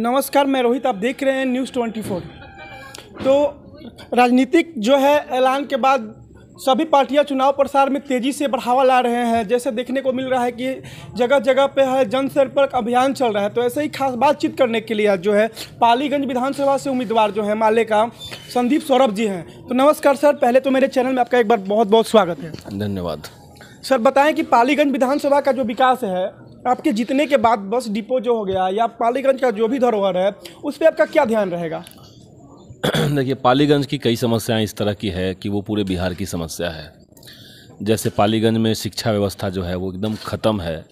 नमस्कार, मैं रोहित। आप देख रहे हैं न्यूज़ 24। तो राजनीतिक जो है ऐलान के बाद सभी पार्टियां चुनाव प्रसार में तेज़ी से बढ़ावा ला रहे हैं। जैसे देखने को मिल रहा है कि जगह जगह पे है जनसंपर्क अभियान चल रहा है। तो ऐसे ही खास बातचीत करने के लिए आज जो है पालीगंज विधानसभा से उम्मीदवार जो है माले का संदीप सौरभ जी हैं। तो नमस्कार सर, पहले तो मेरे चैनल में आपका एक बार बहुत बहुत स्वागत है। धन्यवाद। सर बताएं कि पालीगंज विधानसभा का जो विकास है आपके जीतने के बाद, बस डिपो जो हो गया या पालीगंज का जो भी धरोहर है उस पर आपका क्या ध्यान रहेगा? देखिए, पालीगंज की कई समस्याएं इस तरह की है कि वो पूरे बिहार की समस्या है। जैसे पालीगंज में शिक्षा व्यवस्था जो है वो एकदम ख़त्म है।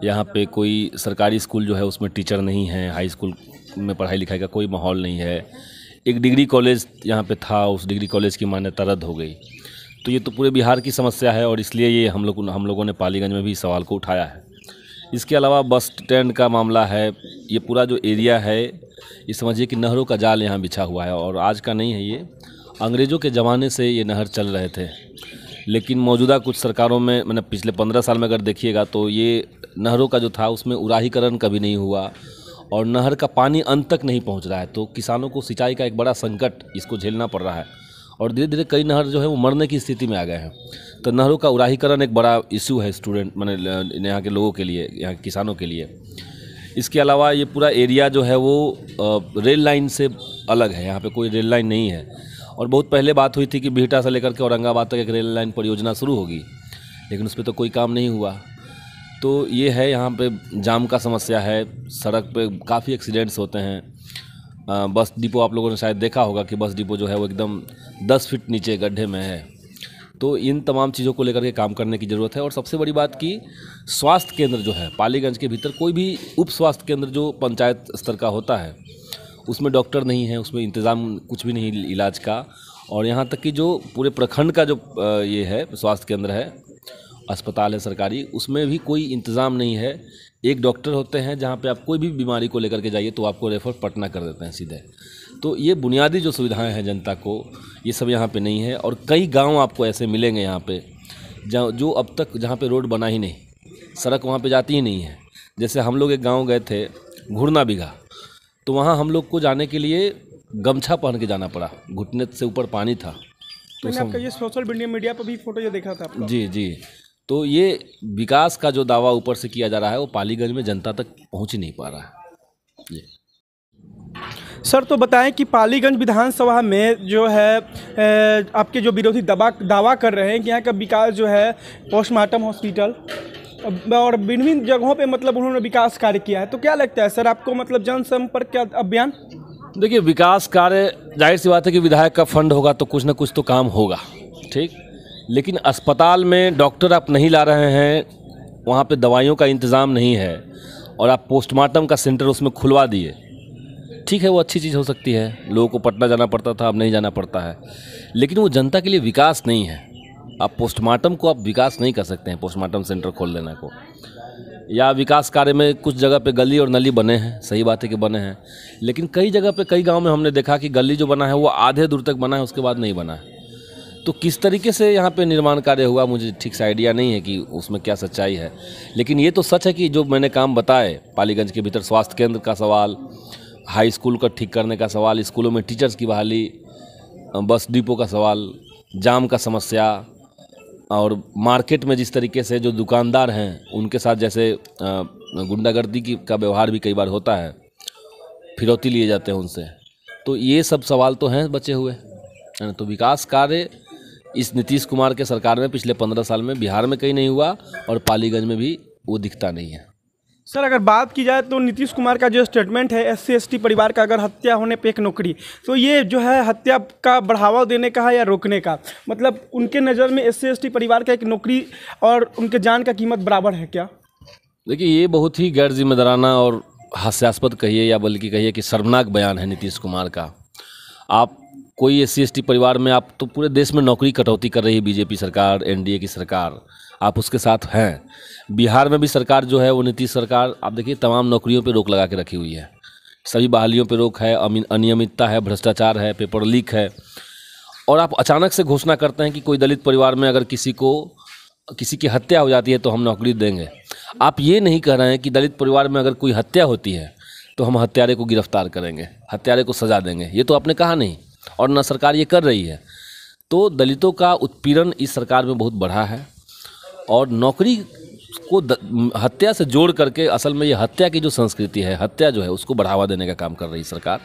यहाँ पे कोई सरकारी स्कूल जो है उसमें टीचर नहीं है, हाई स्कूल में पढ़ाई लिखाई का कोई माहौल नहीं है। एक डिग्री कॉलेज यहाँ पे था, उस डिग्री कॉलेज की मान्यता रद्द हो गई। तो ये तो पूरे बिहार की समस्या है और इसलिए ये हम लोगों ने पालीगंज में भी इस सवाल को उठाया है। इसके अलावा बस स्टैंड का मामला है। ये पूरा जो एरिया है ये समझिए कि नहरों का जाल यहाँ बिछा हुआ है और आज का नहीं है, ये अंग्रेज़ों के ज़माने से ये नहर चल रहे थे। लेकिन मौजूदा कुछ सरकारों में, मैंने पिछले 15 साल में अगर देखिएगा तो ये नहरों का जो था उसमें उराहीकरण कभी नहीं हुआ और नहर का पानी अंत तक नहीं पहुँच रहा है। तो किसानों को सिंचाई का एक बड़ा संकट इसको झेलना पड़ रहा है और धीरे धीरे कई नहर जो है वो मरने की स्थिति में आ गए हैं। तो नहरों का उराहीकरण एक बड़ा इशू है यहाँ के लोगों के लिए, यहाँ के किसानों के लिए। इसके अलावा ये पूरा एरिया जो है वो रेल लाइन से अलग है, यहाँ पे कोई रेल लाइन नहीं है। और बहुत पहले बात हुई थी कि बिहटा से लेकर के औरंगाबाद तक एक रेल लाइन परियोजना शुरू होगी, लेकिन उस पर तो कोई काम नहीं हुआ। तो ये है, यहाँ पे जाम का समस्या है, सड़क पे काफ़ी एक्सीडेंट्स होते हैं। बस डिपो आप लोगों ने शायद देखा होगा कि बस डिपो जो है वो एकदम 10 फीट नीचे गड्ढे में है। तो इन तमाम चीज़ों को लेकर के काम करने की ज़रूरत है। और सबसे बड़ी बात कि स्वास्थ्य केंद्र जो है पालीगंज के भीतर, कोई भी उप स्वास्थ्य केंद्र जो पंचायत स्तर का होता है उसमें डॉक्टर नहीं है, उसमें इंतज़ाम कुछ भी नहीं इलाज का। और यहाँ तक कि जो पूरे प्रखंड का जो ये है स्वास्थ्य केंद्र है, अस्पताल है सरकारी, उसमें भी कोई इंतज़ाम नहीं है। एक डॉक्टर होते हैं, जहाँ पे आप कोई भी बीमारी को लेकर के जाइए तो आपको रेफ़र पटना कर देते हैं सीधे। तो ये बुनियादी जो सुविधाएं हैं जनता को, ये सब यहाँ पे नहीं है। और कई गांव आपको ऐसे मिलेंगे यहाँ पे जो अब तक जहाँ पे रोड बना ही नहीं, सड़क वहाँ पे जाती ही नहीं है। जैसे हम लोग एक गांव गए थे घुरना बिघा, तो वहाँ हम लोग को जाने के लिए गमछा पहन के जाना पड़ा, घुटने से ऊपर पानी था। तो मैंने आपका ये सोशल मीडिया पर भी फोटो जो देखा था आपका। जी। तो ये विकास का जो दावा ऊपर से किया जा रहा है वो पालीगंज में जनता तक पहुँच ही नहीं पा रहा है जी। सर तो बताएं कि पालीगंज विधानसभा में जो है आपके जो विरोधी दावा कर रहे हैं कि यहाँ का विकास जो है पोस्टमार्टम हॉस्पिटल और विभिन्न जगहों पे मतलब उन्होंने विकास कार्य किया है। तो क्या लगता है सर आपको, मतलब जनसंपर्क का अभियान? देखिए, विकास कार्य जाहिर सी बात है कि विधायक का फंड होगा तो कुछ ना कुछ तो काम होगा, ठीक। लेकिन अस्पताल में डॉक्टर आप नहीं ला रहे हैं, वहाँ पे दवाइयों का इंतज़ाम नहीं है और आप पोस्टमार्टम का सेंटर उसमें खुलवा दिए, ठीक है, वो अच्छी चीज़ हो सकती है। लोगों को पटना जाना पड़ता था, अब नहीं जाना पड़ता है, लेकिन वो जनता के लिए विकास नहीं है। आप पोस्टमार्टम को आप विकास नहीं कर सकते हैं, पोस्टमार्टम सेंटर खोल देना को। या विकास कार्य में कुछ जगह पे गली और नली बने हैं, सही बात है कि बने हैं, लेकिन कई जगह पे कई गांव में हमने देखा कि गली जो बना है वो आधे दूर तक बना है, उसके बाद नहीं बना है। तो किस तरीके से यहाँ पे निर्माण कार्य हुआ मुझे ठीक से आइडिया नहीं है कि उसमें क्या सच्चाई है। लेकिन ये तो सच है कि जो मैंने काम बताए पालीगंज के भीतर, स्वास्थ्य केंद्र का सवाल, हाई स्कूल का ठीक करने का सवाल, स्कूलों में टीचर्स की बहाली, बस डिपो का सवाल, जाम का समस्या, और मार्केट में जिस तरीके से जो दुकानदार हैं उनके साथ जैसे गुंडागर्दी का व्यवहार भी कई बार होता है, फिरौती लिए जाते हैं उनसे। तो ये सब सवाल तो हैं बचे हुए, है ना। तो विकास कार्य इस नीतीश कुमार के सरकार में पिछले 15 साल में बिहार में कहीं नहीं हुआ और पालीगंज में भी वो दिखता नहीं है। सर अगर बात की जाए तो नीतीश कुमार का जो स्टेटमेंट है SC/ST परिवार का अगर हत्या होने पे एक नौकरी, तो ये जो है हत्या का बढ़ावा देने का है या रोकने का? मतलब उनके नज़र में SC/ST परिवार का एक नौकरी और उनके जान का कीमत बराबर है क्या? देखिए, ये बहुत ही गैर जिम्मेदाराना और हास्यास्पद कहिए या बल्कि कहिए कि शर्मनाक बयान है नीतीश कुमार का। आप कोई SC/ST परिवार में, आप तो पूरे देश में नौकरी कटौती कर रही है बीजेपी सरकार, NDA की सरकार, आप उसके साथ हैं। बिहार में भी सरकार जो है वो नीतीश सरकार, आप देखिए तमाम नौकरियों पे रोक लगा के रखी हुई है, सभी बहालियों पे रोक है, अनियमितता है, भ्रष्टाचार है, पेपर लीक है। और आप अचानक से घोषणा करते हैं कि कोई दलित परिवार में अगर किसी की हत्या हो जाती है तो हम नौकरी देंगे। आप ये नहीं कह रहे हैं कि दलित परिवार में अगर कोई हत्या होती है तो हम हत्यारे को गिरफ्तार करेंगे, हत्यारे को सजा देंगे। ये तो आपने कहा नहीं, और न सरकार ये कर रही है। तो दलितों का उत्पीड़न इस सरकार में बहुत बढ़ा है, और नौकरी को हत्या से जोड़ करके असल में ये हत्या की जो संस्कृति है, हत्या जो है उसको बढ़ावा देने का काम कर रही सरकार,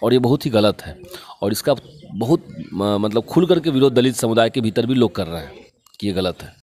और ये बहुत ही गलत है। और इसका बहुत मतलब खुल करके विरोध दलित समुदाय के भीतर भी लोग कर रहे हैं कि ये गलत है।